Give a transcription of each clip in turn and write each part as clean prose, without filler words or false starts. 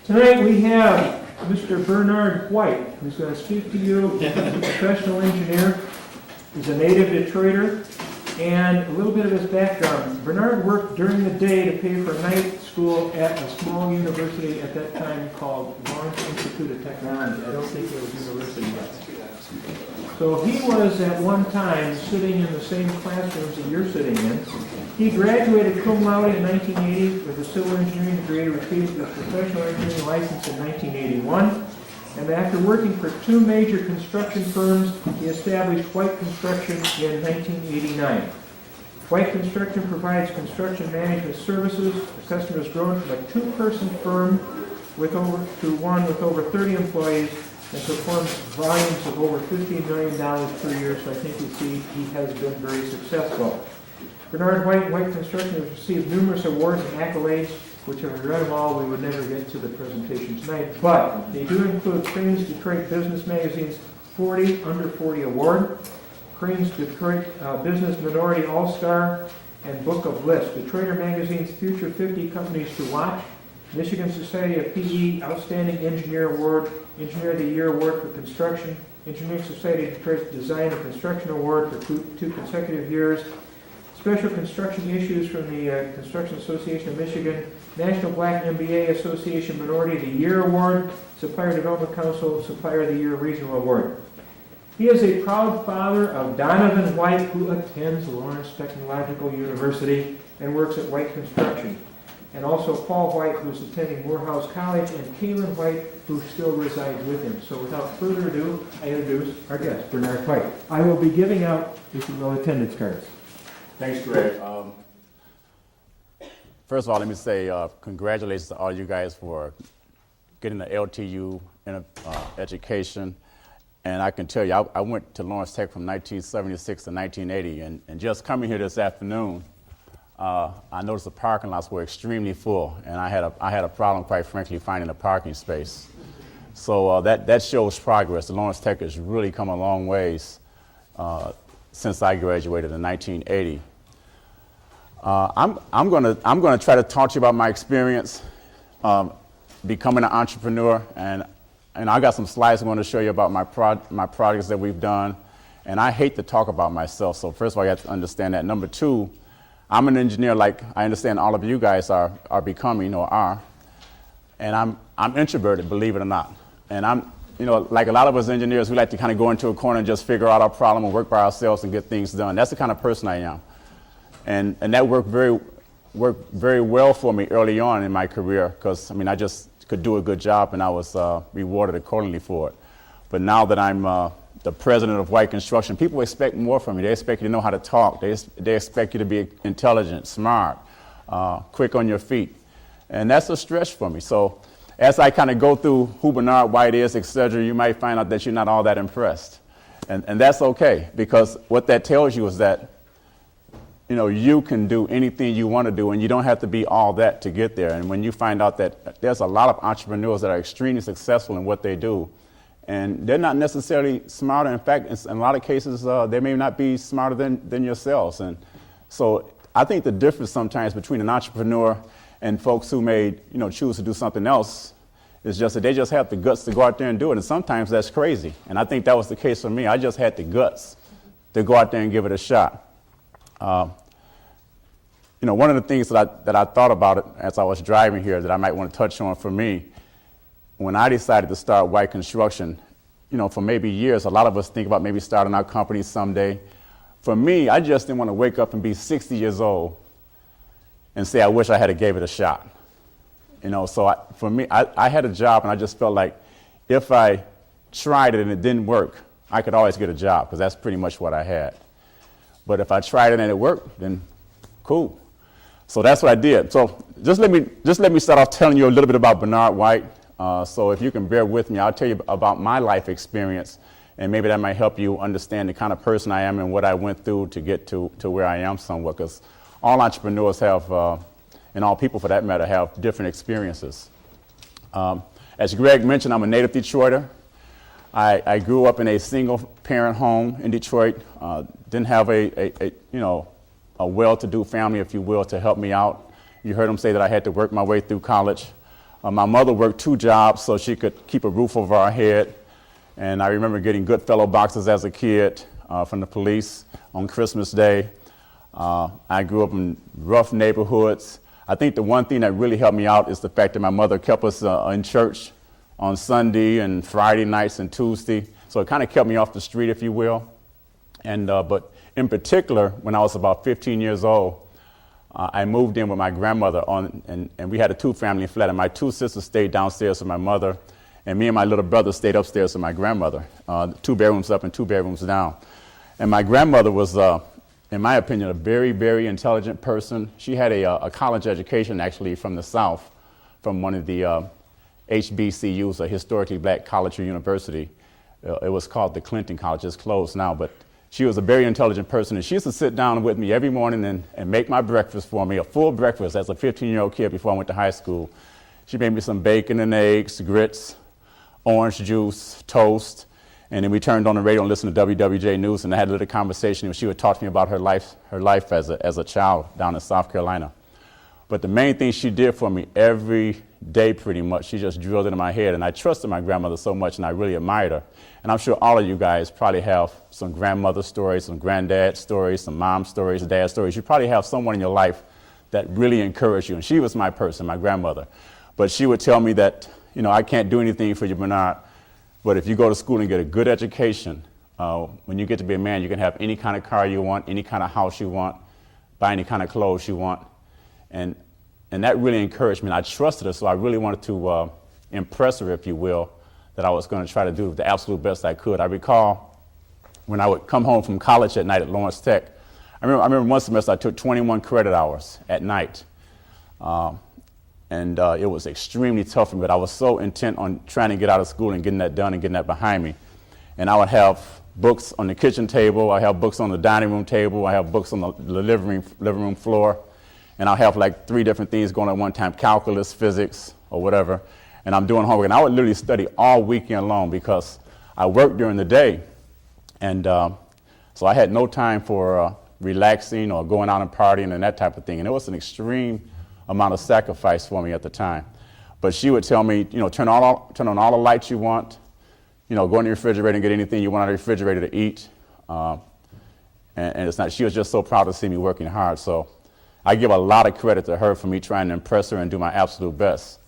Tonight we have Mr. Bernard White, who's going to speak to you. He's a professional engineer. He's a native Detroiter. And a little bit of his background. Bernard worked during the day to pay for night school at a small university at that time called Lawrence Institute of Technology. I don't think it was university yet. So he was at one time sitting in the same classrooms that you're sitting in. He graduated cum laude in 1980 with a civil engineering degree, received his professional engineering license in 1981. And after working for two major construction firms, he established White Construction in 1989. White Construction provides construction management services. The customer has grown from a two-person firm to one with over 30 employees and performs volumes of over $15 million per year, so I think you see he has been very successful. Bernard White Construction has received numerous awards and accolades, which if we read them all, we would never get to the presentation tonight. But they do include Cranes Detroit Business Magazine's 40 Under 40 Award, Cranes Detroit Business Minority All-Star, and Book of Lists, Detroiter Magazine's Future 50 Companies to Watch, Michigan Society of PE Outstanding Engineer Award, Engineer of the Year Award for Construction, Engineering Society of Detroit's Design and Construction Award for two consecutive years, Special Construction Issues from the Construction Association of Michigan, National Black MBA Association Minority of the Year Award, Supplier Development Council Supplier of the Year Regional Award. He is a proud father of Donovan White, who attends Lawrence Technological University and works at White Construction, and also Paul White, who is attending Morehouse College, and Kaylin White, who still resides with him. So without further ado, I introduce our guest, Bernard White. I will be giving out, if you will, attendance cards. Thanks, Greg. First of all, let me say congratulations to all you guys for getting the LTU education. And I can tell you, I went to Lawrence Tech from 1976 to 1980, and just coming here this afternoon, I noticed the parking lots were extremely full, and I had a problem, quite frankly, finding a parking space. So that shows progress. The Lawrence Tech has really come a long ways since I graduated in 1980. I'm gonna try to talk to you about my experience becoming an entrepreneur, and I got some slides I'm going to show you about my projects that we've done. And I hate to talk about myself, so first of all, you have to understand that. Number two, I'm an engineer, like I understand all of you guys are becoming or are, and I'm introverted, believe it or not. And I'm, like a lot of us engineers, we like to kind of go into a corner and just figure out our problem and work by ourselves and get things done. That's the kind of person I am. And that worked very well for me early on in my career, because I just could do a good job and I was rewarded accordingly for it. But now that I'm the president of White Construction, people expect more from you. They expect you to know how to talk. They expect you to be intelligent, smart, quick on your feet. And that's a stretch for me. So as I kind of go through who Bernard White is, etc., you might find out that you're not all that impressed. And that's okay, because what that tells you is that you can do anything you want to do, and you don't have to be all that to get there. And when you find out that there's a lot of entrepreneurs that are extremely successful in what they do, and they're not necessarily smarter. In fact, in a lot of cases, they may not be smarter than yourselves. And so I think the difference sometimes between an entrepreneur and folks who may choose to do something else is just that they just have the guts to go out there and do it. And sometimes that's crazy. And I think that was the case for me. I just had the guts to go out there and give it a shot. One of the things that I thought about it as I was driving here that I might want to touch on for me, when I decided to start White Construction, for maybe years, a lot of us think about maybe starting our company someday. For me, I just didn't want to wake up and be 60 years old and say, I wish I had gave it a shot. So for me, I had a job, and I just felt like if I tried it and it didn't work, I could always get a job, because that's pretty much what I had. But if I tried it and it worked, then cool. So that's what I did. So just let me start off telling you a little bit about Bernard White. So if you can bear with me, I'll tell you about my life experience, and maybe that might help you understand the kind of person I am and what I went through to get to where I am somewhat, because all entrepreneurs have, and all people for that matter, have different experiences. As Greg mentioned, I'm a native Detroiter. I grew up in a single-parent home in Detroit. Didn't have a well-to-do family, if you will, to help me out. You heard him say that I had to work my way through college. My mother worked 2 jobs so she could keep a roof over our head. And I remember getting Goodfellow boxes as a kid from the police on Christmas Day. I grew up in rough neighborhoods. I think the one thing that really helped me out is the fact that my mother kept us in church on Sunday and Friday nights and Tuesday. So it kind of kept me off the street, if you will. And but in particular, when I was about 15 years old, I moved in with my grandmother and we had a 2-family flat, and my 2 sisters stayed downstairs with my mother, and me and my little brother stayed upstairs with my grandmother, 2 bedrooms up and 2 bedrooms down. And my grandmother was, in my opinion, a very, very intelligent person. She had a college education, actually, from the South, from one of the HBCUs, a historically black college or university. It was called the Clinton College. It's closed now, but she was a very intelligent person, and she used to sit down with me every morning and make my breakfast for me, a full breakfast as a 15-year-old kid before I went to high school. She made me some bacon and eggs, grits, orange juice, toast, and then we turned on the radio and listened to WWJ News, and I had a little conversation, and she would talk to me about her life as a child down in South Carolina. But the main thing she did for me every day, pretty much, she just drilled it in my head, and I trusted my grandmother so much, and I really admired her. And I'm sure all of you guys probably have some grandmother stories, some granddad stories, some mom stories, dad stories. You probably have someone in your life that really encouraged you, and she was my person, my grandmother. But she would tell me that, I can't do anything for you, Bernard, but if you go to school and get a good education, when you get to be a man, you can have any kind of car you want, any kind of house you want, buy any kind of clothes you want. And that really encouraged me, and I trusted her, so I really wanted to impress her, if you will, that I was going to try to do the absolute best I could. I recall when I would come home from college at night at Lawrence Tech, I remember one semester I took 21 credit hours at night, and it was extremely tough for me, but I was so intent on trying to get out of school and getting that done and getting that behind me. And I would have books on the kitchen table, I have books on the dining room table, I have books on the living room floor, and I'll have like 3 different things going at one time, calculus, physics, or whatever, and I'm doing homework. And I would literally study all weekend long because I worked during the day, and so I had no time for relaxing or going out and partying and that type of thing, and it was an extreme amount of sacrifice for me at the time. But she would tell me, turn on all the lights you want, go in the refrigerator and get anything you want out of the refrigerator to eat, and it's not, she was just so proud to see me working hard. So I give a lot of credit to her for me trying to impress her and do my absolute best.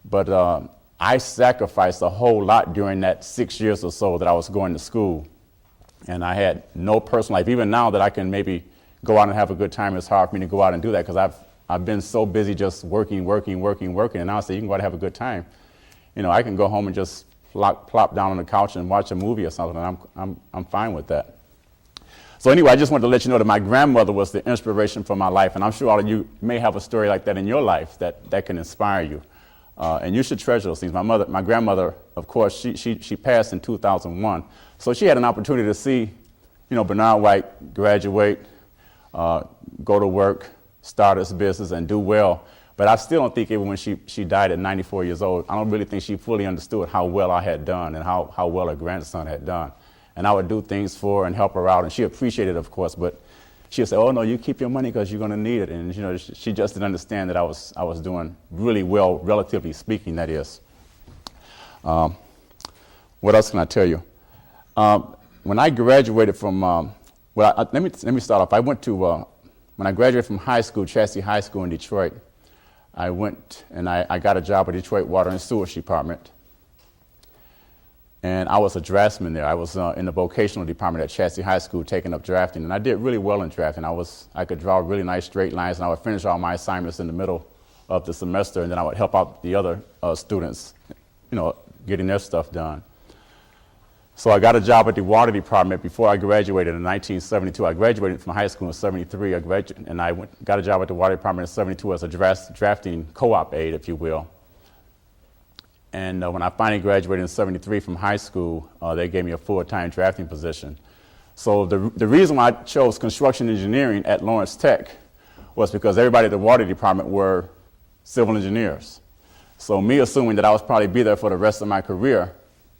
But I sacrificed a whole lot during that 6 years or so that I was going to school. And I had no personal life. Even now that I can maybe go out and have a good time, it's hard for me to go out and do that because I've been so busy just working. And now I say, you can go out and have a good time. I can go home and just plop down on the couch and watch a movie or something, and I'm fine with that. So anyway, I just wanted to let you know that my grandmother was the inspiration for my life, and I'm sure all of you may have a story like that in your life that can inspire you, and you should treasure those things. My grandmother, of course, she passed in 2001, so she had an opportunity to see, Bernard White graduate, go to work, start his business, and do well. But I still don't think even when she died at 94 years old, I don't really think she fully understood how well I had done and how well her grandson had done. And I would do things for her and help her out, and she appreciated it, of course, but she would say, oh, no, you keep your money because you're going to need it. And, she just didn't understand that I was doing really well, relatively speaking, that is. What else can I tell you? When I graduated from, let me start off. I went to, when I graduated from high school, Chassis High School in Detroit, I went and I got a job at Detroit Water and Sewage Department. And I was a draftsman there. I was in the vocational department at Chassis High School taking up drafting, and I did really well in drafting. I could draw really nice straight lines, and I would finish all my assignments in the middle of the semester, and then I would help out the other students, getting their stuff done. So I got a job at the water department before I graduated in 1972. I graduated from high school in 73, and I got a job at the water department in 72 as a drafting co-op aide, if you will. And when I finally graduated in 73 from high school, they gave me a full-time drafting position. So the reason why I chose construction engineering at Lawrence Tech was because everybody at the water department were civil engineers. So me assuming that I would probably be there for the rest of my career,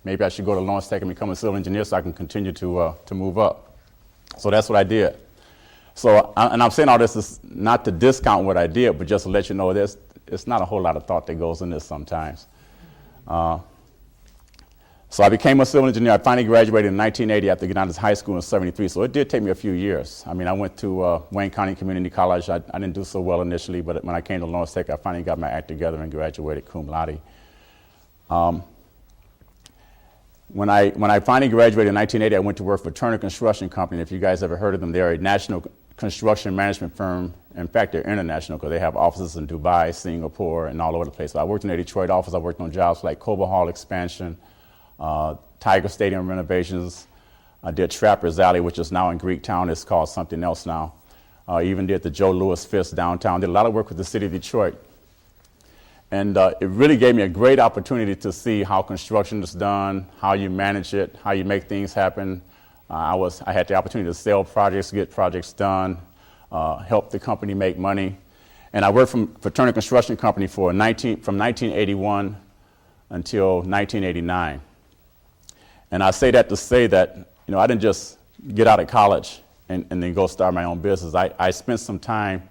maybe I should go to Lawrence Tech and become a civil engineer so I can continue to move up. So that's what I did. So, and I'm saying all this is not to discount what I did, but just to let you know this. it's not a whole lot of thought that goes in this sometimes. So I became a civil engineer. I finally graduated in 1980 after getting out of high school in 73. So it did take me a few years. I mean, I went to Wayne County Community College. I didn't do so well initially, but when I came to Lawrence Tech, I finally got my act together and graduated cum laude. When I finally graduated in 1980, I went to work for Turner Construction Company. If you guys ever heard of them, they're a national construction management firm. In fact, they're international because they have offices in Dubai, Singapore, and all over the place. So I worked in their Detroit office. I worked on jobs like Cobo Hall expansion, Tiger Stadium renovations. I did Trappers Alley, which is now in Greektown. It's called something else now. Even did the Joe Louis Fisk downtown. Did a lot of work with the city of Detroit. And it really gave me a great opportunity to see how construction is done, how you manage it, how you make things happen. I had the opportunity to sell projects, get projects done, help the company make money. And I worked for Turner Construction Company from 1981 until 1989. And I say that to say that, I didn't just get out of college and then go start my own business. I spent some time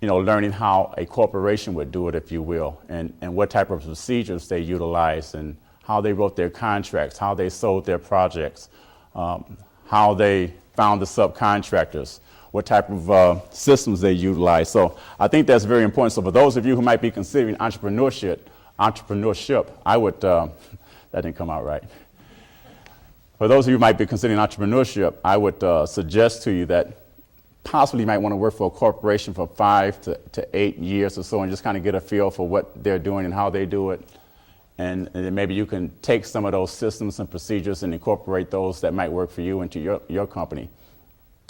learning how a corporation would do it, if you will, and what type of procedures they utilize and how they wrote their contracts, how they sold their projects, how they found the subcontractors, what type of systems they utilize. So I think that's very important. So for those of you who might be considering entrepreneurship, I would, that didn't come out right. For those of you who might be considering entrepreneurship, I would suggest to you that possibly you might want to work for a corporation for 5 to 8 years or so and just kind of get a feel for what they're doing and how they do it. And then maybe you can take some of those systems and procedures and incorporate those that might work for you into your company.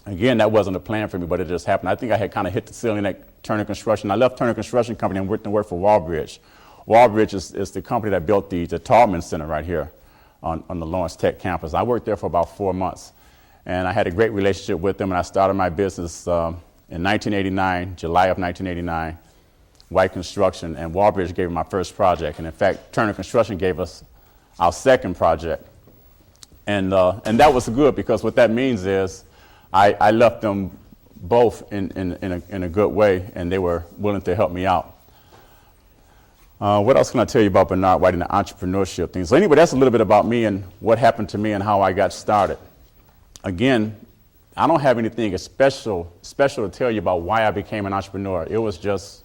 Again, that wasn't a plan for me, but it just happened. I think I had kind of hit the ceiling at Turner Construction. I left Turner Construction Company and went to work for Walbridge. Walbridge is the company that built the Taubman Center right here on the Lawrence Tech campus. I worked there for about 4 months. And I had a great relationship with them, and I started my business in 1989, July of 1989, White Construction, and Walbridge gave me my first project. And in fact, Turner Construction gave us our second project. And that was good because what that means is I left them both in a good way, and they were willing to help me out. What else can I tell you about Bernard White and the entrepreneurship thing? So anyway, that's a little bit about me and what happened to me and how I got started. Again, I don't have anything special to tell you about why I became an entrepreneur. It was just,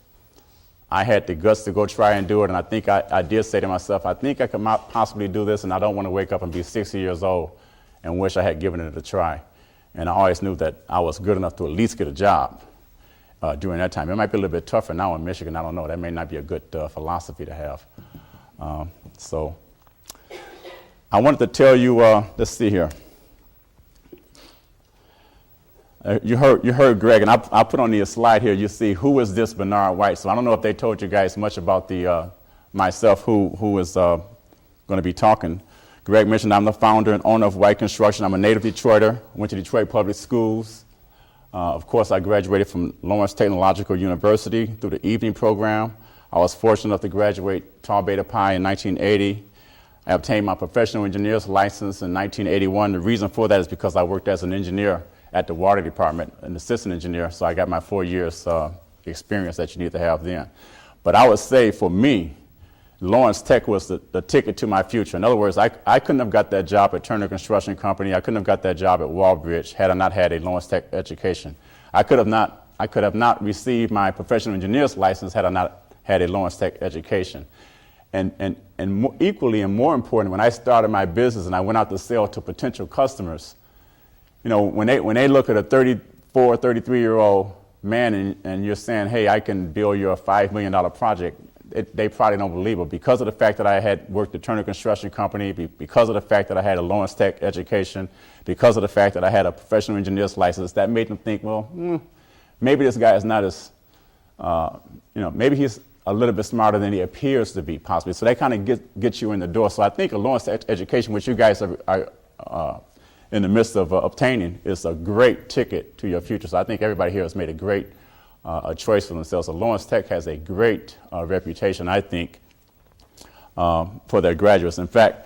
I had the guts to go try and do it, and I think I did say to myself, I think I could possibly do this, and I don't want to wake up and be 60 years old and wish I had given it a try. And I always knew that I was good enough to at least get a job during that time. It might be a little bit tougher now in Michigan, I don't know. That may not be a good philosophy to have. So I wanted to tell you, let's see here. You heard Greg, and I put on the slide here, you see, who is this Bernard White? So I don't know if they told you guys much about myself, who is going to be talking. Greg mentioned I'm the founder and owner of White Construction. I'm a native Detroiter, went to Detroit Public Schools. Of course, I graduated from Lawrence Technological University through the evening program. I was fortunate enough to graduate Tau Beta Pi in 1980. I obtained my professional engineer's license in 1981. The reason for that is because I worked as an engineer at the water department, an assistant engineer, so I got my 4 years experience that you need to have then. But I would say for me, Lawrence Tech was the ticket to my future. In other words, I couldn't have got that job at Turner Construction Company. I couldn't have got that job at Walbridge had I not had a Lawrence Tech education. I could have not received my professional engineer's license had I not had a Lawrence Tech education. And equally and more important, when I started my business and I went out to sell to potential customers, when they look at a 34, 33-year-old man and you're saying, hey, I can build you a $5 million project, they probably don't believe it. Because of the fact that I had worked at Turner Construction Company, because of the fact that I had a Lawrence Tech education, because of the fact that I had a professional engineer's license, that made them think, well, maybe this guy is not as, maybe he's a little bit smarter than he appears to be, possibly. So they kind of get you in the door. So I think a Lawrence Tech education, which you guys are in the midst of obtaining, is a great ticket to your future. So I think everybody here has made a great choice for themselves. So Lawrence Tech has a great reputation, I think, for their graduates. In fact,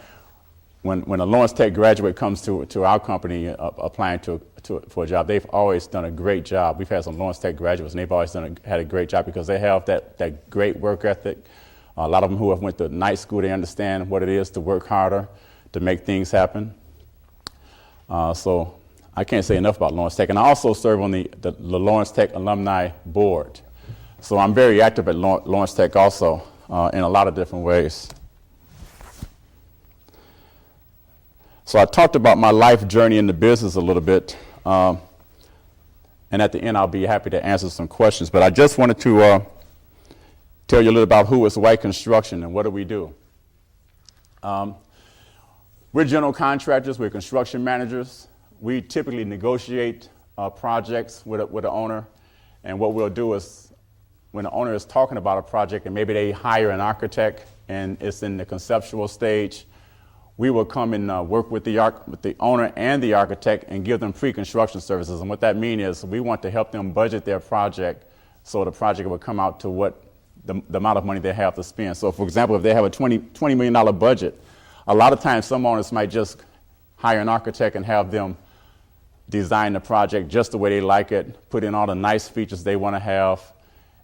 when a Lawrence Tech graduate comes to our company applying to for a job. They've always done a great job. We've had some Lawrence Tech graduates, and they've always had a great job because they have that great work ethic. A lot of them who have went to night school, they understand what it is to work harder, to make things happen. So I can't say enough about Lawrence Tech. And I also serve on the Lawrence Tech Alumni Board. So I'm very active at Lawrence Tech also in a lot of different ways. So I talked about my life journey in the business a little bit. And at the end, I'll be happy to answer some questions. But I just wanted to tell you a little about who is White Construction and what do we do. We're general contractors. We're construction managers. We typically negotiate projects with an owner. And what we'll do is when the owner is talking about a project and maybe they hire an architect and it's in the conceptual stage, we will come and work with the owner and the architect and give them pre-construction services. And what that means is we want to help them budget their project so the project will come out to what the amount of money they have to spend. So for example, if they have a $20 million budget, a lot of times some owners might just hire an architect and have them design the project just the way they like it, put in all the nice features they want to have,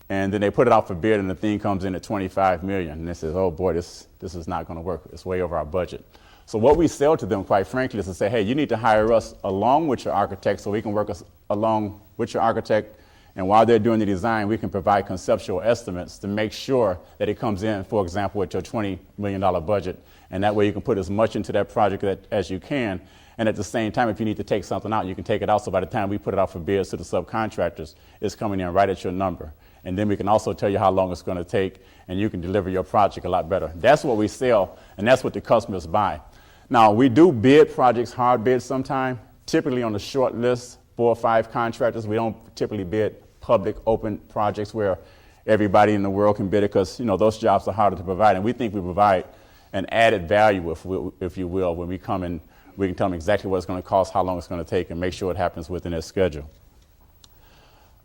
and then they put it out for bid and the thing comes in at $25 million. And they say, oh boy, this is not going to work. It's way over our budget. So what we sell to them, quite frankly, is to say, hey, you need to hire us along with your architect so we can work along with your architect. And while they're doing the design, we can provide conceptual estimates to make sure that it comes in, for example, with your $20 million budget. And that way you can put as much into that project as you can. And at the same time, if you need to take something out, you can take it out. So by the time we put it out for bids to the subcontractors, it's coming in right at your number. And then we can also tell you how long it's going to take, and you can deliver your project a lot better. That's what we sell, and that's what the customers buy. Now, we do bid projects, hard bids sometime, typically on the short list, 4 or 5 contractors. We don't typically bid public, open projects where everybody in the world can bid it because, those jobs are harder to provide. And we think we provide an added value, if you will, when we come in, we can tell them exactly what it's going to cost, how long it's going to take, and make sure it happens within their schedule.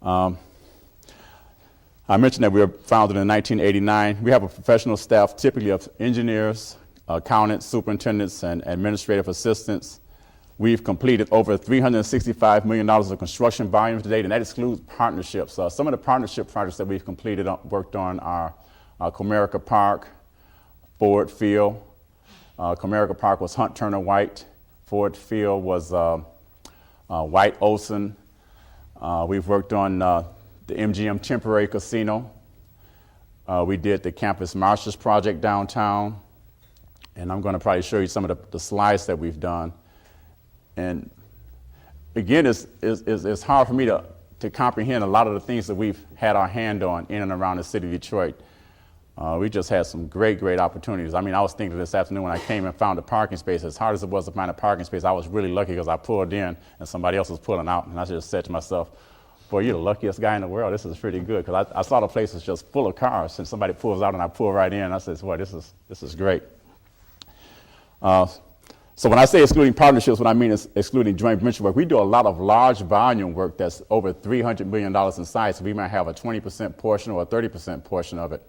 I mentioned that we were founded in 1989. We have a professional staff typically of engineers, accountants, superintendents, and administrative assistants. We've completed over $365 million of construction volume to date, and that excludes partnerships. Some of the partnership projects that we've worked on are Comerica Park, Ford Field. Comerica Park was Hunt Turner White. Ford Field was White Olson. We've worked on the MGM Temporary Casino. We did the Campus Marshals project downtown. And I'm going to probably show you some of the slides that we've done. And again, it's hard for me to comprehend a lot of the things that we've had our hand on in and around the city of Detroit. We just had some great opportunities. I mean, I was thinking this afternoon when I came and found a parking space, as hard as it was to find a parking space, I was really lucky because I pulled in and somebody else was pulling out. And I just said to myself, boy, you're the luckiest guy in the world. This is pretty good. Because I saw the place was just full of cars and somebody pulls out and I pull right in. I said, boy, this is great. So when I say excluding partnerships, what I mean is excluding joint venture work. We do a lot of large volume work that's over $300 million in size. So we might have a 20% portion or a 30% portion of it.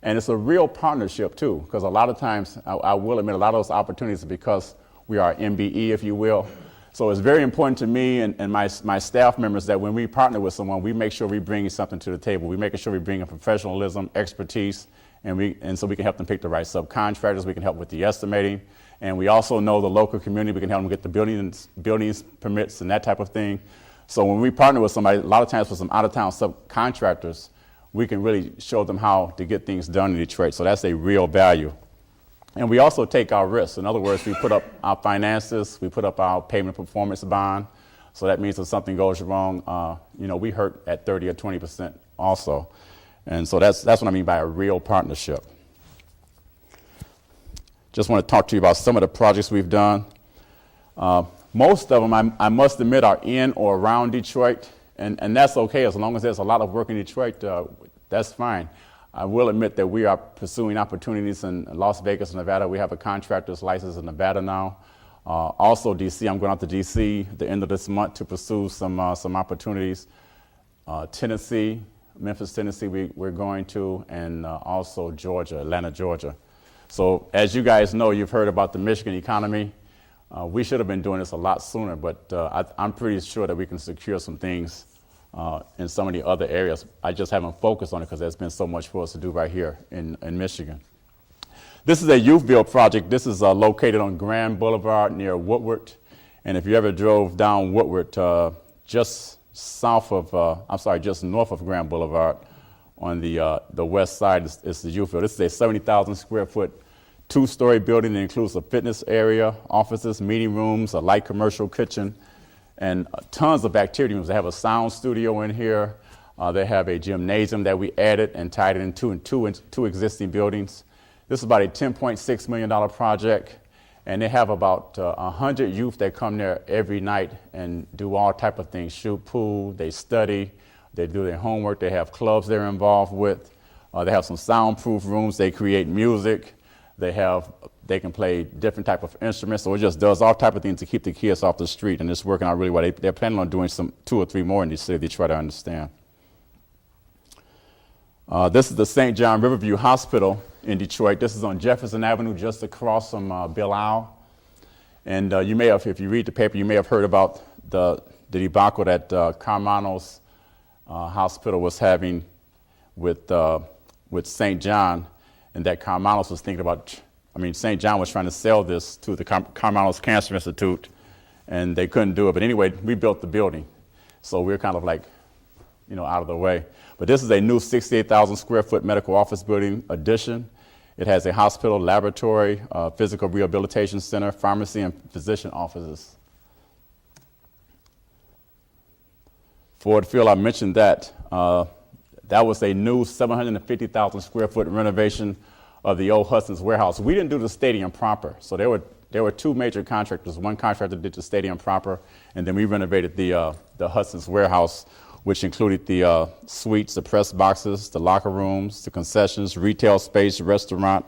And it's a real partnership too, because a lot of times, I will admit, a lot of those opportunities are because we are MBE, if you will. So it's very important to me and my staff members that when we partner with someone, we make sure we bring something to the table. We make sure we bring in professionalism, expertise, and so we can help them pick the right subcontractors. We can help with the estimating. And we also know the local community. We can help them get the buildings permits and that type of thing. So when we partner with somebody, a lot of times for some out-of-town subcontractors, we can really show them how to get things done in Detroit. So that's a real value. And we also take our risks. In other words, we put up our finances, we put up our payment performance bond. So that means if something goes wrong, we hurt at 30 or 20% also. And so that's what I mean by a real partnership. Just want to talk to you about some of the projects we've done. Most of them, I must admit, are in or around Detroit. And that's okay, as long as there's a lot of work in Detroit, that's fine. I will admit that we are pursuing opportunities in Las Vegas, Nevada. We have a contractor's license in Nevada now. Also DC, I'm going out to DC at the end of this month to pursue some opportunities. Tennessee, Memphis, Tennessee, we're going to, and also Georgia, Atlanta, Georgia. So as you guys know, you've heard about the Michigan economy. We should have been doing this a lot sooner, but I'm pretty sure that we can secure some things in some of the other areas. I just haven't focused on it because there's been so much for us to do right here in Michigan. This is a youth build project. This is located on Grand Boulevard near Woodward. And if you ever drove down Woodward, just north of Grand Boulevard on the west side is the youth build. This is a 70,000 square foot, 2-story building that includes a fitness area, offices, meeting rooms, a light commercial kitchen, and tons of activity rooms. They have a sound studio in here. They have a gymnasium that we added and tied it into two existing buildings. This is about a $10.6 million project, and they have about 100 youth that come there every night and do all type of things, shoot pool, they study, they do their homework, they have clubs they're involved with. They have some soundproof rooms, they create music, they can play different type of instruments, so it just does all type of things to keep the kids off the street, and it's working out really well. They're planning on doing 2 or 3 more in the city. They try to understand. This is the St. John Riverview Hospital in Detroit. This is on Jefferson Avenue, just across from Belle-Isle. And you may have, if you read the paper, you may have heard about the debacle that Carmano's hospital was having with St. John, and that Carmano's was thinking about, St. John was trying to sell this to the Carmano's Cancer Institute, and they couldn't do it. But anyway, we built the building. So we're kind of like, out of the way. But this is a new 68,000 square foot medical office building addition. It has a hospital, laboratory, physical rehabilitation center, pharmacy, and physician offices. Ford Field, I mentioned that. That was a new 750,000 square foot renovation of the old Hudson's Warehouse. We didn't do the stadium proper. So there were 2 major contractors. One contractor did the stadium proper, and then we renovated the Hudson's Warehouse, which included the suites, the press boxes, the locker rooms, the concessions, retail space, restaurant,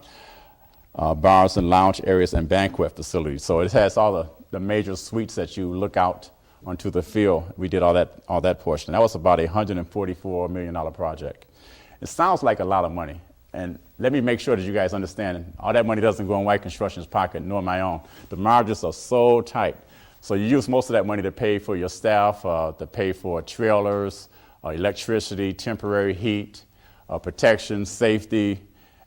bars and lounge areas, and banquet facilities. So it has all the major suites that you look out onto the field. We did all that portion. That was about a $144 million project. It sounds like a lot of money. And let me make sure that you guys understand, all that money doesn't go in White Construction's pocket, nor my own. The margins are so tight. So you use most of that money to pay for your staff, to pay for trailers, electricity, temporary heat, protection, safety,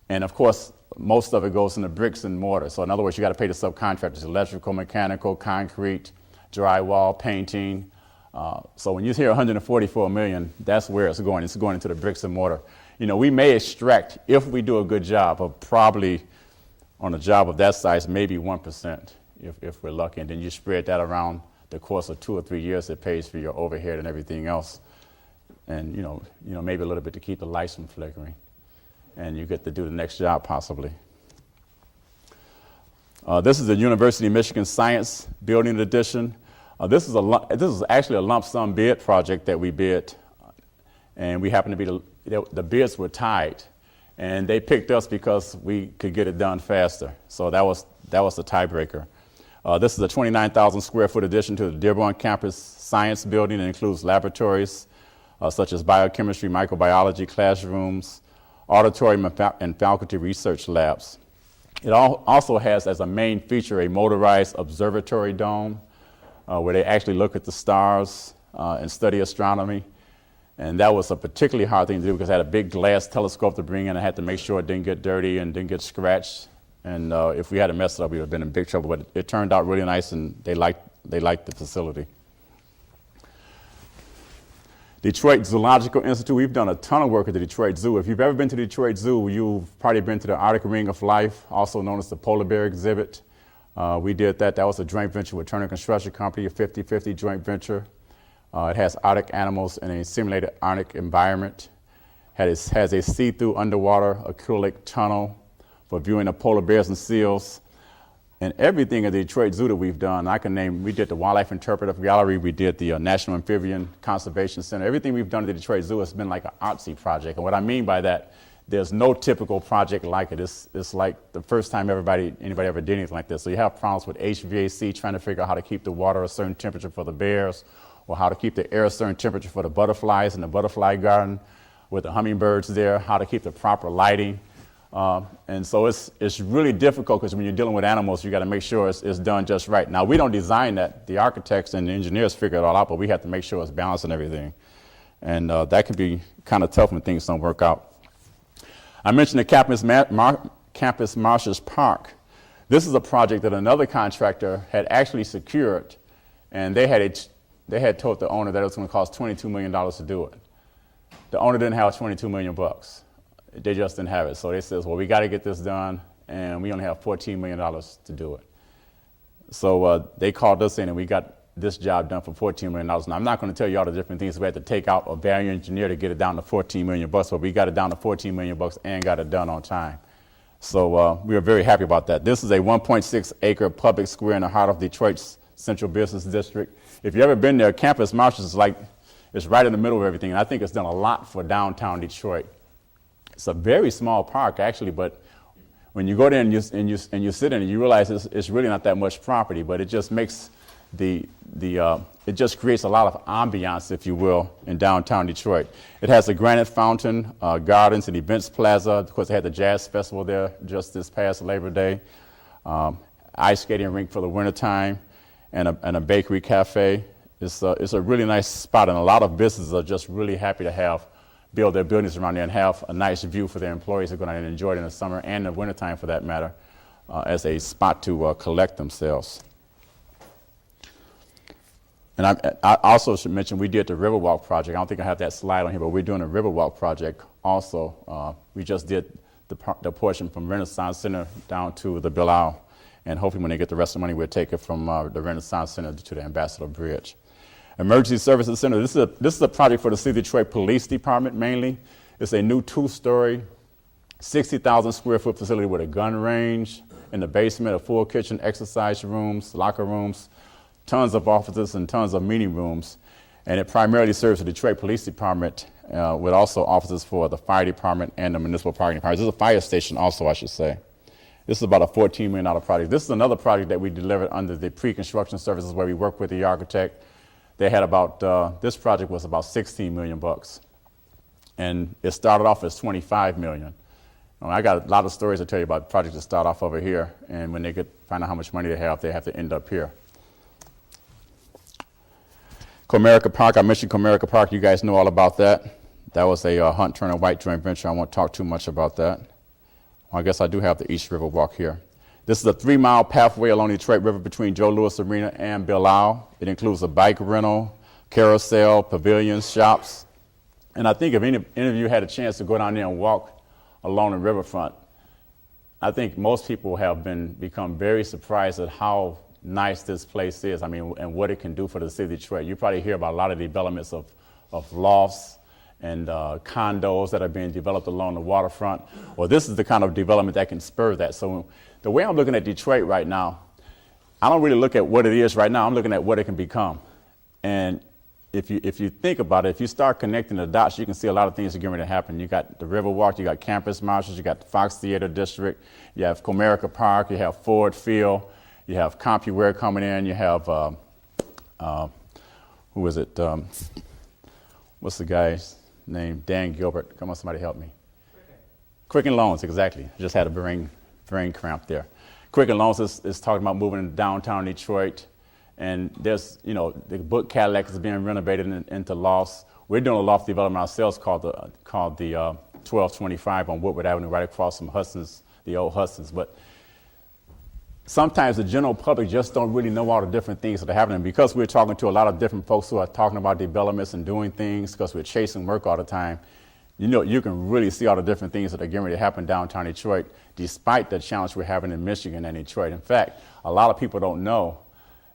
and of course, most of it goes into bricks and mortar. So in other words, you got to pay the subcontractors, electrical, mechanical, concrete, drywall, painting. So when you hear $144 million, that's where it's going. It's going into the bricks and mortar. We may extract, if we do a good job, of probably on a job of that size, maybe 1%. If we're lucky, and then you spread that around the course of 2 or 3 years, it pays for your overhead and everything else, and maybe a little bit to keep the lights from flickering, and you get to do the next job possibly. This is the University of Michigan Science Building Addition. This is actually a lump sum bid project that we bid, and we happened to be the bids were tied, and they picked us because we could get it done faster. So that was the tiebreaker. This is a 29,000 square foot addition to the Dearborn campus science building. It includes laboratories such as biochemistry, microbiology, classrooms, auditorium, and faculty research labs. It also has as a main feature a motorized observatory dome where they actually look at the stars and study astronomy. And that was a particularly hard thing to do because I had a big glass telescope to bring in. I had to make sure it didn't get dirty and didn't get scratched. And if we had to mess it up, we would have been in big trouble. But it turned out really nice, and they liked the facility. Detroit Zoological Institute, we've done a ton of work at the Detroit Zoo. If you've ever been to the Detroit Zoo, you've probably been to the Arctic Ring of Life, also known as the Polar Bear exhibit. We did that. That was a joint venture with Turner Construction Company, a 50-50 joint venture. It has Arctic animals in a simulated Arctic environment. Has a see-through underwater acrylic tunnel for viewing the polar bears and seals. And everything at the Detroit Zoo that we've done, I can name, we did the Wildlife Interpretive Gallery, we did the National Amphibian Conservation Center. Everything we've done at the Detroit Zoo has been like an artsy project. And what I mean by that, there's no typical project like it. It's like the first time anybody ever did anything like this. So you have problems with HVAC, trying to figure out how to keep the water a certain temperature for the bears, or how to keep the air a certain temperature for the butterflies in the butterfly garden with the hummingbirds there, how to keep the proper lighting. And so it's really difficult because when you're dealing with animals, you got to make sure it's done just right. Now, we don't design that. The architects and the engineers figure it all out, but we have to make sure it's balanced and everything. And that can be kind of tough when things don't work out. I mentioned the Campus Marshals Park. This is a project that another contractor had actually secured, and they had told the owner that it was going to cost $22 million to do it. The owner didn't have $22 million. They just didn't have it. So they says, well, we got to get this done, and we only have $14 million to do it. So they called us in, and we got this job done for $14 million. Now, I'm not going to tell you all the different things. We had to take out a value engineer to get it down to $14 million, but we got it down to $14 million and got it done on time. So we are very happy about that. This is a 1.6-acre public square in the heart of Detroit's Central Business District. If you've ever been there, Campus Marshals it's right in the middle of everything, and I think it's done a lot for downtown Detroit. It's a very small park, actually, but when you go there and you sit in it, you realize it's really not that much property, but it just makes it just creates a lot of ambiance, if you will, in downtown Detroit. It has a granite fountain, gardens, and events plaza. Of course, they had the jazz festival there just this past Labor Day, ice skating rink for the wintertime, and a bakery cafe. It's a really nice spot, and a lot of businesses are just really happy to build their buildings around there and have a nice view for their employees who are going to enjoy it in the summer and the wintertime, for that matter, as a spot to collect themselves. And I also should mention we did the Riverwalk project. I don't think I have that slide on here, but we're doing a Riverwalk project also. We just did the portion from Renaissance Center down to the Bilal, and hopefully when they get the rest of the money, we'll take it from the Renaissance Center to the Ambassador Bridge. Emergency Services Center. This is a project for the City of Detroit Police Department mainly. It's a new 2-story, 60,000 square foot facility with a gun range in the basement, a full kitchen, exercise rooms, locker rooms, tons of offices and tons of meeting rooms. And it primarily serves the Detroit Police Department with also offices for the fire department and the municipal parking department. This is a fire station also, I should say. This is about a $14 million project. This is another project that we delivered under the pre-construction services where we work with the architect. They had this project was about $16 million. And it started off as $25 million. I got a lot of stories to tell you about projects that start off over here, and when they find out how much money they have to end up here. Comerica Park, I mentioned Comerica Park. You guys know all about that. That was a Hunt Turner White joint venture. I won't talk too much about that. Well, I guess I do have the East River Walk here. This is a 3-mile pathway along the Detroit River between Joe Louis Arena and Bilal. It includes a bike rental, carousel, pavilions, shops. And I think if any of you had a chance to go down there and walk along the riverfront, I think most people have become very surprised at how nice this place is. I mean, and what it can do for the city of Detroit. You probably hear about a lot of developments of lofts and condos that are being developed along the waterfront. Well, this is the kind of development that can spur that. So the way I'm looking at Detroit right now, I don't really look at what it is right now. I'm looking at what it can become. And if you think about it, if you start connecting the dots, you can see a lot of things are getting ready to happen. You got the Riverwalk, you got Campus Marshals, you got the Fox Theater District, you have Comerica Park, you have Ford Field, you have CompuWare coming in, you have, who is it? What's the guy's name? Dan Gilbert. Come on, somebody help me. Quicken Loans, exactly. Just had a brain cramp there. Quicken Loans is talking about moving to downtown Detroit. And there's, the book Cadillac is being renovated into lofts. We're doing a loft development ourselves called the 1225 on Woodward Avenue, right across from Hudson's, the old Hudson's. But sometimes the general public just don't really know all the different things that are happening. Because we're talking to a lot of different folks who are talking about developments and doing things, because we're chasing work all the time, you can really see all the different things that are getting ready to happen downtown Detroit, despite the challenge we're having in Michigan and Detroit. In fact, a lot of people don't know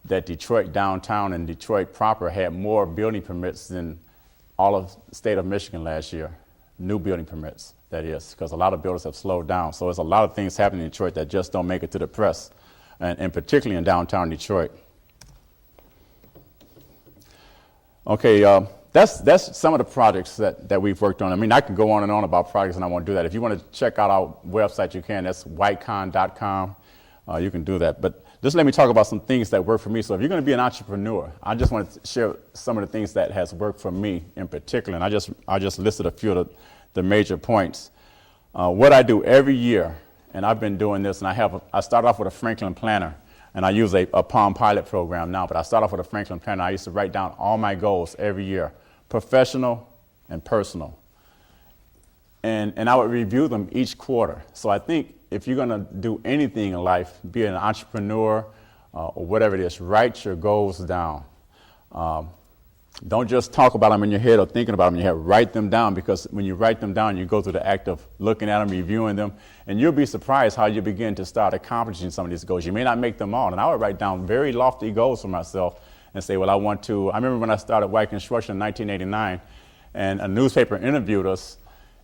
that Detroit downtown and Detroit proper had more building permits than all of the state of Michigan last year. New building permits, that is, because a lot of builders have slowed down. So there's a lot of things happening in Detroit that just don't make it to the press, and particularly in downtown Detroit. Okay, that's some of the projects that we've worked on. I mean, I can go on and on about projects, and I won't do that. If you want to check out our website, you can. That's whitecon.com. You can do that. But just let me talk about some things that work for me. So if you're going to be an entrepreneur, I just want to share some of the things that has worked for me in particular. And I just listed a few of the major points. What I do every year, and I've been doing this, and I start off with a Franklin planner, and I use a Palm Pilot program now, but I start off with a Franklin planner. I used to write down all my goals every year, professional and personal. And I would review them each quarter. So I think if you're gonna do anything in life, be an entrepreneur or whatever it is, write your goals down. Don't just talk about them in your head or thinking about them in your head. Write them down, because when you write them down, you go through the act of looking at them, reviewing them, and you'll be surprised how you begin to start accomplishing some of these goals. You may not make them all, and I would write down very lofty goals for myself and say, well, I remember when I started White Construction in 1989, and a newspaper interviewed us,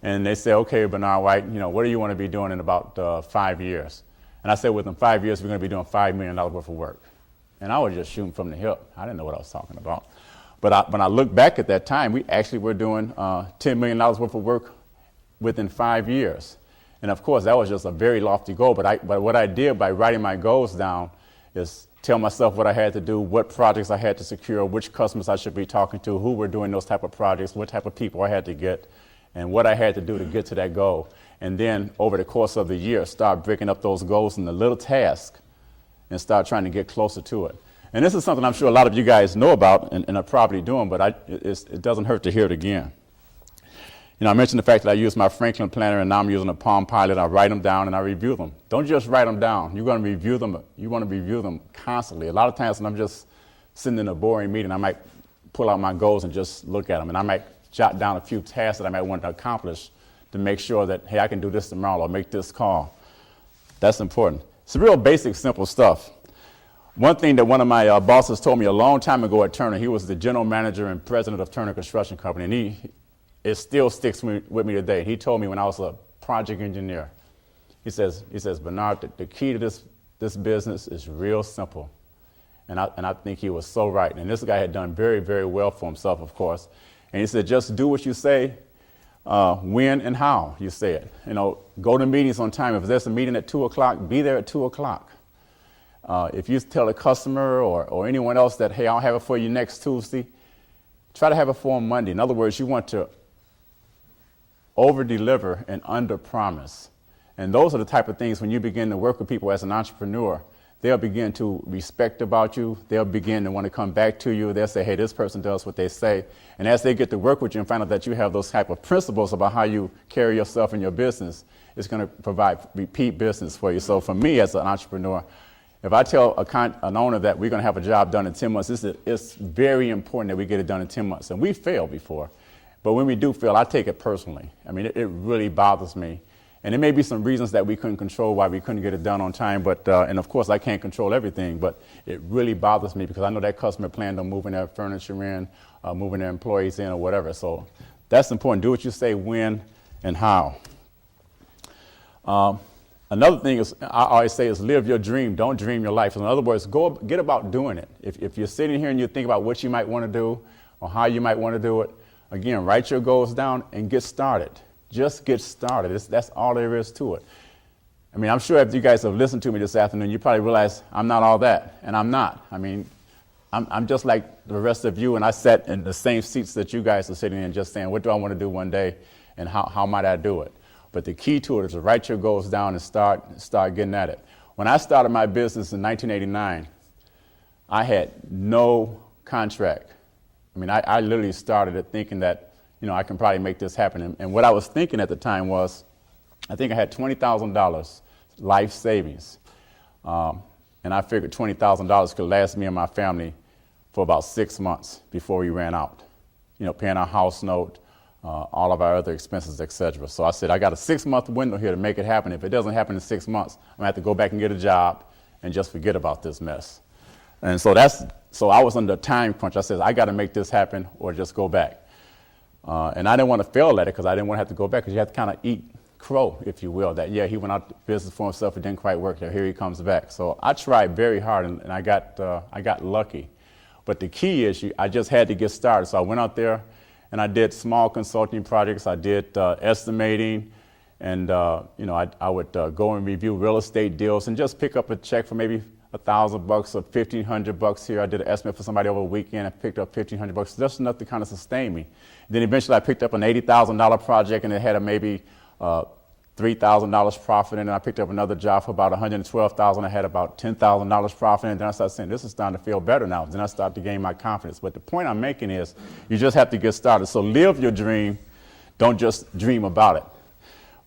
and they said, okay, Bernard White, what do you want to be doing in about 5 years? And I said, within 5 years, we're going to be doing $5 million worth of work. And I was just shooting from the hip. I didn't know what I was talking about. But when I look back at that time, we actually were doing $10 million worth of work within 5 years. And of course, that was just a very lofty goal. But what I did by writing my goals down is tell myself what I had to do, what projects I had to secure, which customers I should be talking to, who were doing those type of projects, what type of people I had to get, and what I had to do to get to that goal. And then over the course of the year, start breaking up those goals into little tasks and start trying to get closer to it. And this is something I'm sure a lot of you guys know about and are probably doing, but it doesn't hurt to hear it again. I mentioned the fact that I use my Franklin planner, and now I'm using a Palm Pilot. I write them down and I review them. Don't just write them down. You're going to review them. You want to review them constantly. A lot of times when I'm just sitting in a boring meeting, I might pull out my goals and just look at them, and I might jot down a few tasks that I might want to accomplish to make sure that, hey, I can do this tomorrow or make this call. That's important. It's real basic, simple stuff. One thing that one of my bosses told me a long time ago at Turner, he was the general manager and president of Turner Construction Company, and it still sticks with me today. He told me when I was a project engineer, he says, Bernard, the key to this business is real simple. And I think he was so right. And this guy had done very, very well for himself, of course. And he said, just do what you say, when and how you say it. Go to meetings on time. If there's a meeting at 2 o'clock, be there at 2 o'clock. If you tell a customer or anyone else that, hey, I'll have it for you next Tuesday, try to have it for them Monday. In other words, you want to over-deliver and under-promise. And those are the type of things when you begin to work with people as an entrepreneur, they'll begin to respect about you. They'll begin to want to come back to you. They'll say, hey, this person does what they say. And as they get to work with you and find out that you have those type of principles about how you carry yourself in your business, it's going to provide repeat business for you. So for me as an entrepreneur, if I tell an owner that we're going to have a job done in 10 months, it's very important that we get it done in 10 months. And we failed before. But when we do fail, I take it personally. I mean, it really bothers me. And there may be some reasons that we couldn't control why we couldn't get it done on time. But and of course, I can't control everything. But it really bothers me because I know that customer planned on moving their furniture in, moving their employees in or whatever. So that's important. Do what you say, when and how. Another thing is, I always say, is live your dream. Don't dream your life. In other words, get about doing it. If you're sitting here and you think about what you might want to do or how you might want to do it, again, write your goals down and get started. Just get started. That's all there is to it. I mean, I'm sure if you guys have listened to me this afternoon, you probably realize I'm not all that, and I'm not. I mean, I'm just like the rest of you, and I sat in the same seats that you guys are sitting in just saying, what do I want to do one day, and how might I do it? But the key to it is to write your goals down and start getting at it. When I started my business in 1989, I had no contract. I mean, I literally started it thinking that, I can probably make this happen. And what I was thinking at the time was, I think I had $20,000 life savings. And I figured $20,000 could last me and my family for about 6 months before we ran out. Paying our house note, all of our other expenses, et cetera. So I said, I got a 6-month window here to make it happen. If it doesn't happen in 6 months, I'm gonna have to go back and get a job and just forget about this mess. And so I was under a time crunch. I said, I gotta make this happen or just go back. And I didn't want to fail at it because I didn't want to have to go back, because you have to kind of eat crow, if you will, that, yeah, he went out to business for himself, it didn't quite work, here he comes back. So I tried very hard and I got lucky. But the key is I just had to get started. So I went out there and I did small consulting projects. I did estimating, and I would go and review real estate deals and just pick up a check for maybe $1,000 or $1,500 here. I did an estimate for somebody over a weekend. I picked up $1,500, just enough to kind of sustain me. Then eventually I picked up an $80,000 project, and it had maybe $3,000 profit, and then I picked up another job for about $112,000. I had about $10,000 profit, and then I started saying, this is starting to feel better now. Then I started to gain my confidence. But the point I'm making is, you just have to get started. So live your dream. Don't just dream about it.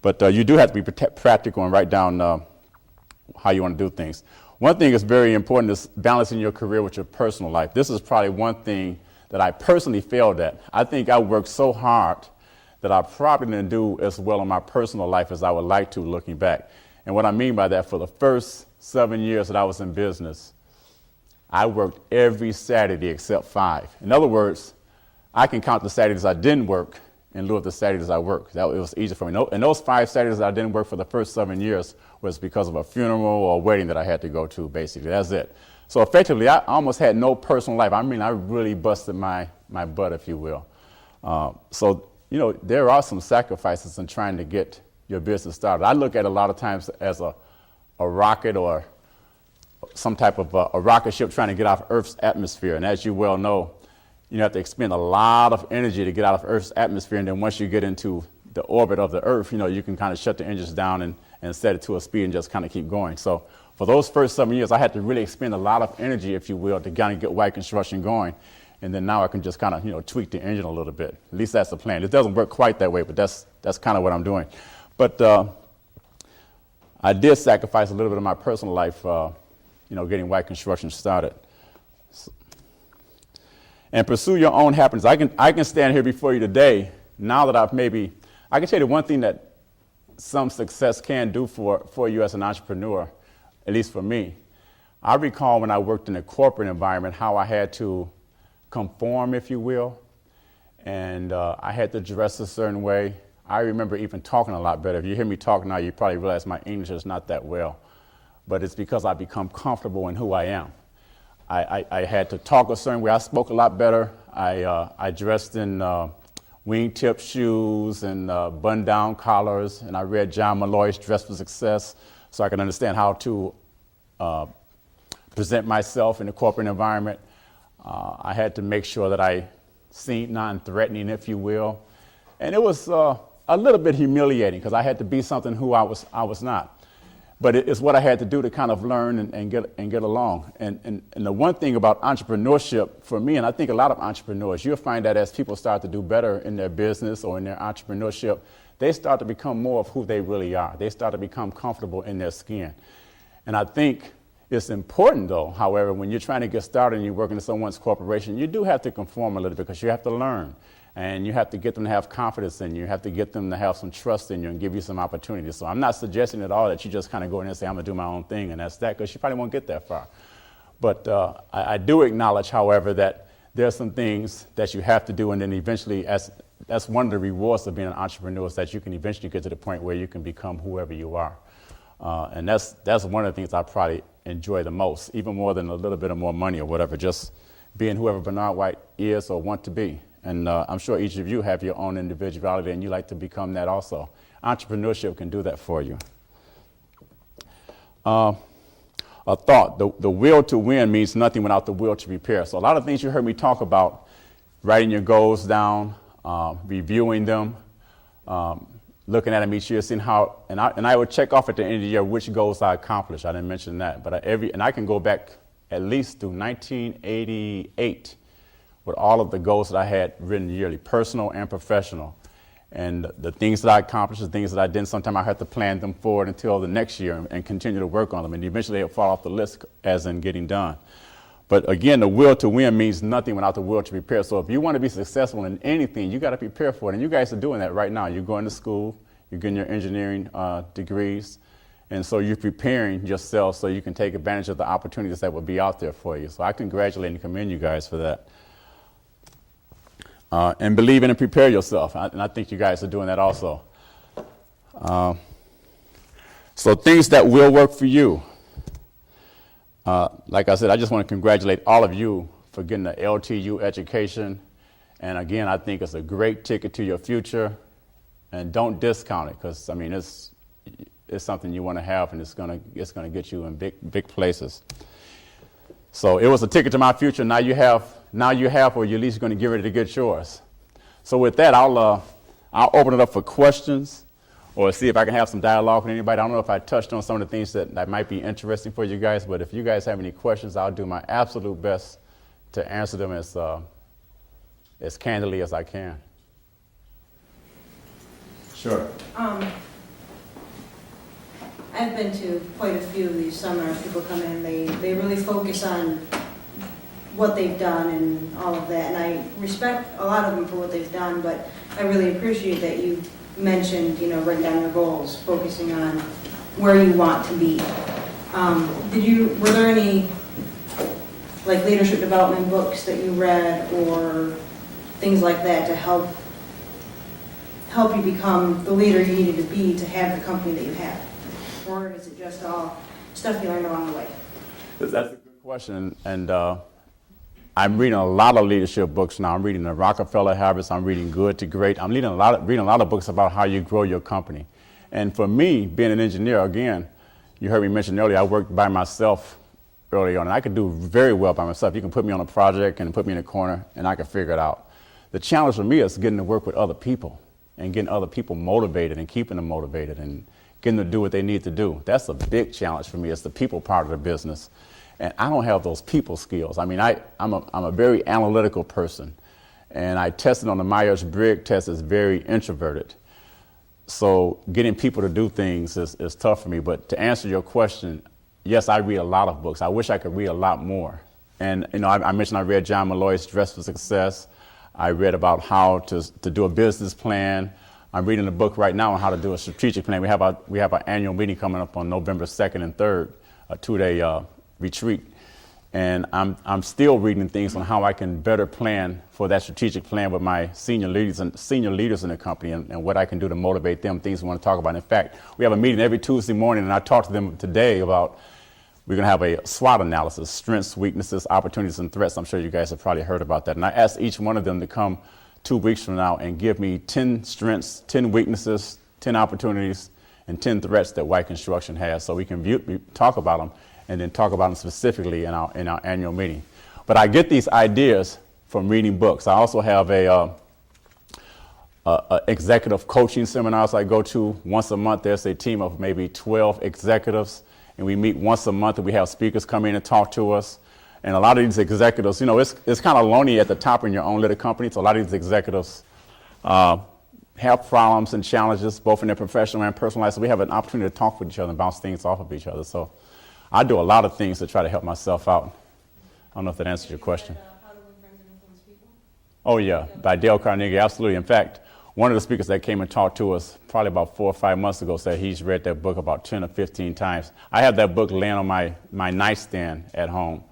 But you do have to be practical and write down how you want to do things. One thing that's very important is balancing your career with your personal life. This is probably one thing that I personally failed at. I think I worked so hard that I probably didn't do as well in my personal life as I would like to looking back. And what I mean by that, for the first 7 years that I was in business, I worked every Saturday except 5. In other words, I can count the Saturdays I didn't work in lieu of the Saturdays I worked. It was easy for me. And those 5 Saturdays that I didn't work for the first 7 years was because of a funeral or a wedding that I had to go to, basically. That's it. So effectively, I almost had no personal life. I mean, I really busted my butt, if you will. So, there are some sacrifices in trying to get your business started. I look at it a lot of times as a rocket or some type of a rocket ship trying to get out of Earth's atmosphere. And as you well know, you have to expend a lot of energy to get out of Earth's atmosphere. And then once you get into the orbit of the Earth, you can kind of shut the engines down and set it to a speed and just kind of keep going. So for those first 7 years, I had to really expend a lot of energy, if you will, to kind of get white construction going. And then now I can just kind of, tweak the engine a little bit. At least that's the plan. It doesn't work quite that way, but that's kind of what I'm doing. But I did sacrifice a little bit of my personal life, getting white construction started. And pursue your own happiness. I can stand here before you today, now that I can tell you one thing that some success can do for you as an entrepreneur, at least for me. I recall when I worked in a corporate environment, how I had to conform, if you will, and I had to dress a certain way. I remember even talking a lot better. If you hear me talk now, you probably realize my English is not that well, but it's because I become comfortable in who I am. I had to talk a certain way. I spoke a lot better. I dressed in wingtip shoes and button-down collars, and I read John Malloy's Dress for Success so I could understand how to present myself in the corporate environment. I had to make sure that I seemed non-threatening, if you will. And it was a little bit humiliating because I had to be something who I was not. But it's what I had to do to kind of learn and get along. And the one thing about entrepreneurship for me, and I think a lot of entrepreneurs, you'll find that as people start to do better in their business or in their entrepreneurship, they start to become more of who they really are. They start to become comfortable in their skin. And I think it's important, though, however, when you're trying to get started and you're working in someone's corporation, you do have to conform a little bit because you have to learn. And you have to get them to have confidence in you. You have to get them to have some trust in you and give you some opportunities. So I'm not suggesting at all that you just kind of go in and say, I'm going to do my own thing, and that's that, because you probably won't get that far. But I do acknowledge, however, that there are some things that you have to do, and then eventually, that's one of the rewards of being an entrepreneur, is that you can eventually get to the point where you can become whoever you are. And that's one of the things I probably enjoy the most, even more than a little bit of more money or whatever, just being whoever Bernard White is or want to be. And I'm sure each of you have your own individuality, and you like to become that also. Entrepreneurship can do that for you. A thought, the will to win means nothing without the will to prepare. So a lot of things you heard me talk about, writing your goals down, reviewing them, looking at them each year, seeing how, and I would check off at the end of the year which goals I accomplished. I didn't mention that, but I can go back at least to 1988 with all of the goals that I had written yearly, personal and professional. And the things that I accomplished, the things that I didn't, sometimes I had to plan them forward until the next year and continue to work on them. And eventually they'll fall off the list as in getting done. But again, the will to win means nothing without the will to prepare. So if you want to be successful in anything, you got to prepare for it. And you guys are doing that right now. You're going to school, you're getting your engineering degrees. And so you're preparing yourself so you can take advantage of the opportunities that will be out there for you. So I congratulate and commend you guys for that. And believe in and prepare yourself. And I think you guys are doing that also. So things that will work for you. Like I said, I just want to congratulate all of you for getting the LTU education. And again, I think it's a great ticket to your future. And don't discount it, because I mean, it's something you want to have, and it's gonna get you in big places. So it was a ticket to my future. Now you have, or you're at least going to get ready to get yours. So with that, I'll open it up for questions or see if I can have some dialogue with anybody. I don't know if I touched on some of the things that might be interesting for you guys, but if you guys have any questions, I'll do my absolute best to answer them as candidly as I can. Sure. I've been to quite a few of these seminars. People come in, they really focus on what they've done and all of that. And I respect a lot of them for what they've done, but I really appreciate that you mentioned, writing down your goals, focusing on where you want to be. Were there any like leadership development books that you read or things like that to help you become the leader you needed to be to have the company that you have? Or is it just all stuff you learned along the way? That's a good question, and I'm reading a lot of leadership books now. I'm reading the Rockefeller Habits. I'm reading Good to Great. I'm reading a lot of books about how you grow your company. And for me, being an engineer, again, you heard me mention earlier, I worked by myself early on, and I could do very well by myself. You can put me on a project and put me in a corner, and I can figure it out. The challenge for me is getting to work with other people and getting other people motivated and keeping them motivated and getting them to do what they need to do. That's a big challenge for me. It's the people part of the business. And I don't have those people skills. I mean, I'm a very analytical person, and I tested on the Myers-Briggs test as very introverted. So getting people to do things is tough for me. But to answer your question, yes, I read a lot of books. I wish I could read a lot more. And I mentioned I read John Malloy's Dress for Success. I read about how to do a business plan. I'm reading a book right now on how to do a strategic plan. We have our annual meeting coming up on November 2nd and 3rd, a 2-day retreat. And I'm still reading things on how I can better plan for that strategic plan with my senior leaders in the company and what I can do to motivate them, things we want to talk about. In fact, we have a meeting every Tuesday morning, and I talked to them today about we're going to have a SWOT analysis, strengths, weaknesses, opportunities, and threats. I'm sure you guys have probably heard about that. And I asked each one of them to come 2 weeks from now and give me 10 strengths, 10 weaknesses, 10 opportunities, and 10 threats that White Construction has, so we can talk about them and then talk about them specifically in our annual meeting. But I get these ideas from reading books. I also have a executive coaching seminars I go to once a month. There's a team of maybe 12 executives, and we meet once a month, and we have speakers come in and talk to us. And a lot of these executives, it's kind of lonely at the top in your own little company. So a lot of these executives have problems and challenges, both in their professional and personal life. So we have an opportunity to talk with each other and bounce things off of each other. So I do a lot of things to try to help myself out. I don't know if that answers your question. How to Win Friends and Influence People? Oh, yeah, by Dale Carnegie, absolutely. In fact, one of the speakers that came and talked to us probably about 4 or 5 months ago said he's read that book about 10 or 15 times. I have that book laying on my nightstand at home,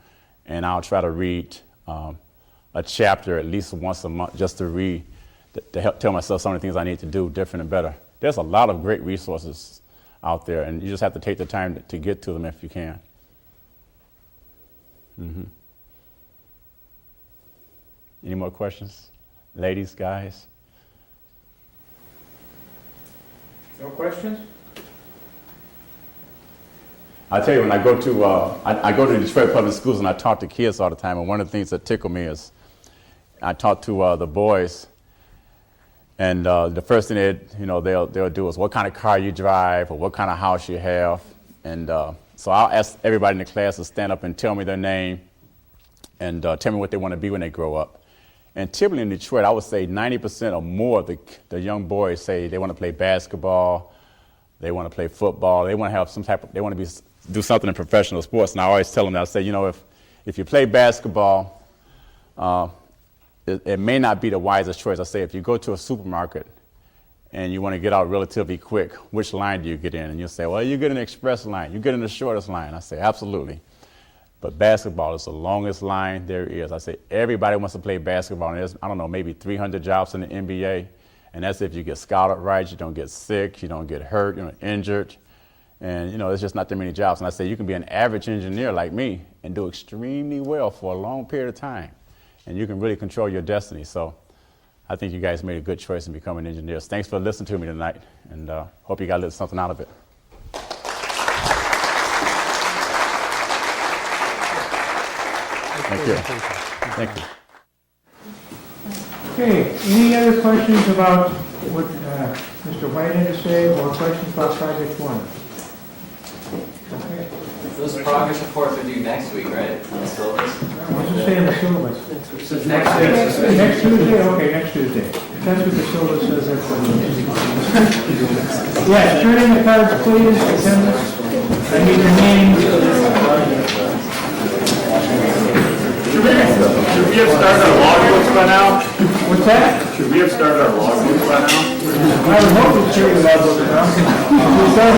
and I'll try to read a chapter at least once a month just to read, to help tell myself some of the things I need to do different and better. There's a lot of great resources out there, and you just have to take the time to get to them if you can. Mm-hmm. Any more questions? Ladies, guys? No questions? I tell you, when I go to I go to Detroit public schools and I talk to kids all the time, and one of the things that tickle me is I talk to the boys, and the first thing they'll do is what kind of car you drive or what kind of house you have, and so I'll ask everybody in the class to stand up and tell me their name and tell me what they want to be when they grow up. And typically in Detroit, I would say 90% or more of the young boys say they want to play basketball, they want to play football, they want to have they want to do something in professional sports. And I always tell them that, I say, if you play basketball, it may not be the wisest choice. I say, if you go to a supermarket and you want to get out relatively quick, which line do you get in? And you'll say, well, you get in the express line, you get in the shortest line. I say, absolutely. But basketball is the longest line there is. I say, everybody wants to play basketball. And there's, I don't know, maybe 300 jobs in the NBA. And that's if you get scouted right, you don't get sick, you don't get hurt, you're not injured. And, there's just not that many jobs. And I say, you can be an average engineer like me and do extremely well for a long period of time. And you can really control your destiny. So I think you guys made a good choice in becoming engineers. Thanks for listening to me tonight, and hope you got a little something out of it. Thank you. Thank you. Okay, any other questions about what Mr. White had to say, or questions about project one? Okay. Those progress reports are due next week, right? The syllabus? What's it say in the syllabus? Next week. Next Tuesday? Okay, next Tuesday. If that's what the syllabus says, that's what it is. Yes, turn in the cards, please. Attendance. I need your names. Should we have started our logbooks by now? What's that? Should we have started our logbooks by now? I would hope it's true about those. We start